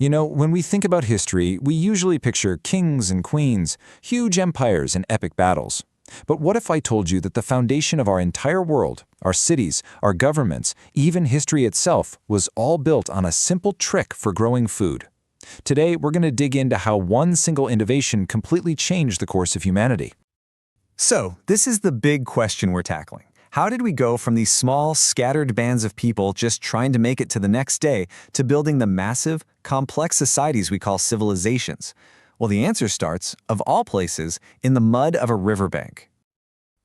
You know, when we think about history, we usually picture kings and queens, huge empires and epic battles. But what if I told you that the foundation of our entire world, our cities, our governments, even history itself, was all built on a simple trick for growing food? Today, we're going to dig into how one single innovation completely changed the course of humanity. So, this is the big question we're tackling. How did we go from these small, scattered bands of people just trying to make it to the next day to building the massive, complex societies we call civilizations? Well, the answer starts, of all places, in the mud of a riverbank.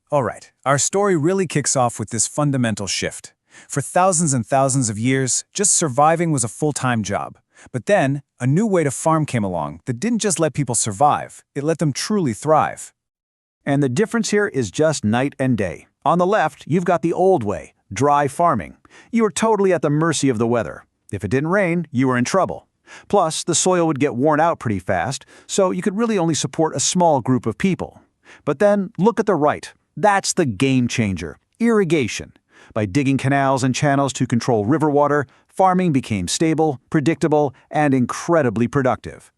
All right, our story really kicks off with this fundamental shift. For thousands and thousands of years, just surviving was a full-time job. But then, a new way to farm came along that didn't just let people survive, it let them truly thrive. And the difference here is just night and day. On the left, you've got the old way, dry farming. You were totally at the mercy of the weather. If it didn't rain, you were in trouble. Plus, the soil would get worn out pretty fast, so you could really only support a small group of people. But then, look at the right. That's the game changer, irrigation. By digging canals and channels to control river water, farming became stable, predictable, and incredibly productive.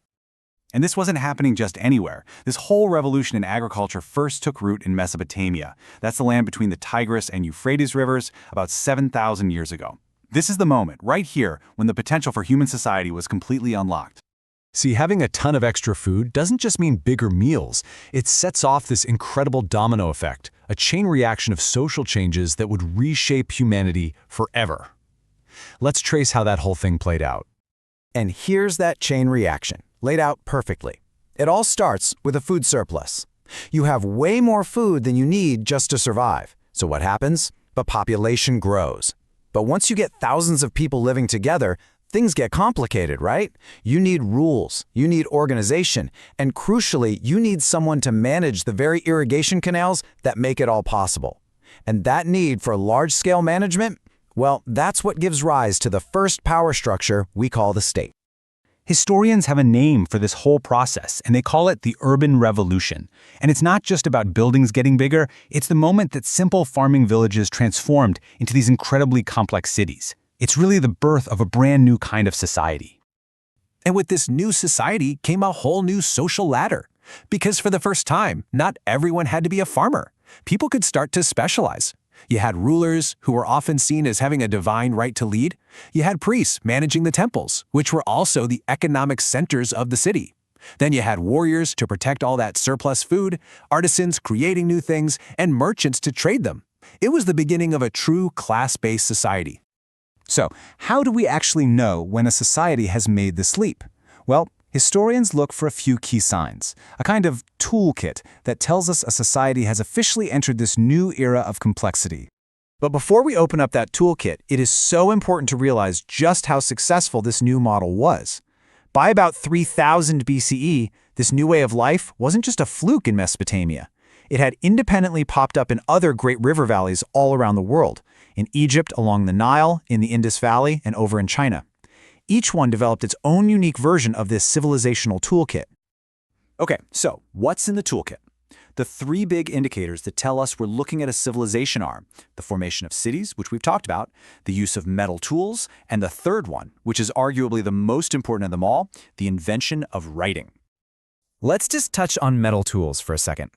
And this wasn't happening just anywhere. This whole revolution in agriculture first took root in Mesopotamia. That's the land between the Tigris and Euphrates rivers about 7,000 years ago. This is the moment, right here, when the potential for human society was completely unlocked. See, having a ton of extra food doesn't just mean bigger meals. It sets off this incredible domino effect, a chain reaction of social changes that would reshape humanity forever. Let's trace how that whole thing played out. And here's that chain reaction, laid out perfectly. It all starts with a food surplus. You have way more food than you need just to survive. So what happens? The population grows. But once you get thousands of people living together, things get complicated, right? You need rules, you need organization, and crucially, you need someone to manage the very irrigation canals that make it all possible. And that need for large-scale management, well, that's what gives rise to the first power structure we call the state. Historians have a name for this whole process, and they call it the urban revolution. And it's not just about buildings getting bigger, it's the moment that simple farming villages transformed into these incredibly complex cities. It's really the birth of a brand new kind of society. And with this new society came a whole new social ladder. Because for the first time, not everyone had to be a farmer. People could start to specialize. You had rulers, who were often seen as having a divine right to lead. You had priests managing the temples, which were also the economic centers of the city. Then you had warriors to protect all that surplus food, artisans creating new things, and merchants to trade them. It was the beginning of a true class-based society. So, how do we actually know when a society has made this leap? Well, historians look for a few key signs, a kind of toolkit that tells us a society has officially entered this new era of complexity. But before we open up that toolkit, it is so important to realize just how successful this new model was. By about 3000 BCE, this new way of life wasn't just a fluke in Mesopotamia. It had independently popped up in other great river valleys all around the world, in Egypt along the Nile, in the Indus Valley, and over in China. Each one developed its own unique version of this civilizational toolkit. Okay, so what's in the toolkit? The three big indicators that tell us we're looking at a civilization are the formation of cities, which we've talked about, the use of metal tools, and the third one, which is arguably the most important of them all, the invention of writing. Let's just touch on metal tools for a second.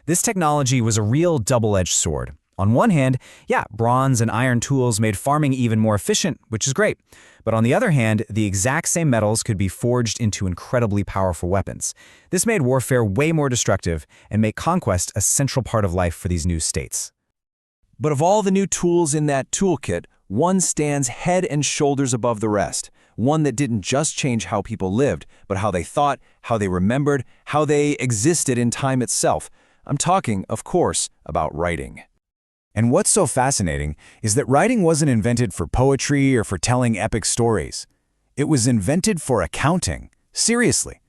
This technology was a real double-edged sword. On one hand, bronze and iron tools made farming even more efficient, which is great. But on the other hand, the exact same metals could be forged into incredibly powerful weapons. This made warfare way more destructive and made conquest a central part of life for these new states. But of all the new tools in that toolkit, one stands head and shoulders above the rest. One that didn't just change how people lived, but how they thought, how they remembered, how they existed in time itself. I'm talking, of course, about writing. And what's so fascinating is that writing wasn't invented for poetry or for telling epic stories. It was invented for accounting. Seriously.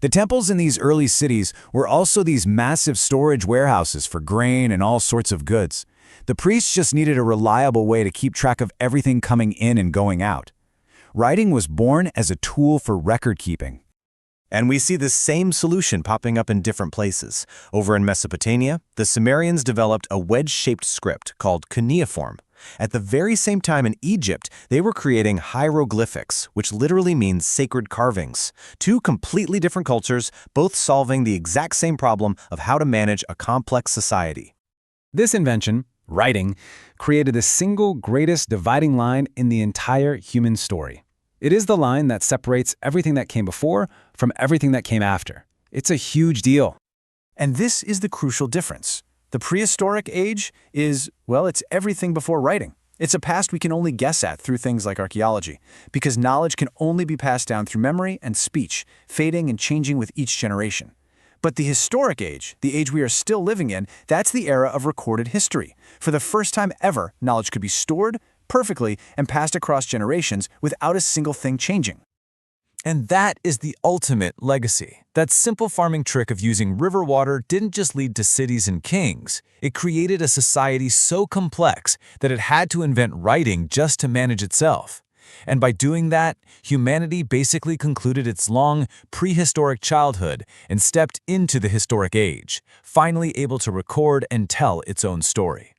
The temples in these early cities were also these massive storage warehouses for grain and all sorts of goods. The priests just needed a reliable way to keep track of everything coming in and going out. Writing was born as a tool for record keeping. And we see the same solution popping up in different places. Over in Mesopotamia, the Sumerians developed a wedge-shaped script called cuneiform. At the very same time in Egypt, they were creating hieroglyphics, which literally means sacred carvings. Two completely different cultures, both solving the exact same problem of how to manage a complex society. This invention, writing, created the single greatest dividing line in the entire human story. It is the line that separates everything that came before from everything that came after. It's a huge deal. And this is the crucial difference. The prehistoric age is, well, it's everything before writing. It's a past we can only guess at through things like archaeology, because knowledge can only be passed down through memory and speech, fading and changing with each generation. But the historic age, the age we are still living in, that's the era of recorded history. For the first time ever, knowledge could be stored perfectly and passed across generations without a single thing changing. And that is the ultimate legacy. That simple farming trick of using river water didn't just lead to cities and kings. It created a society so complex that it had to invent writing just to manage itself. And by doing that, humanity basically concluded its long, prehistoric childhood and stepped into the historic age, finally able to record and tell its own story.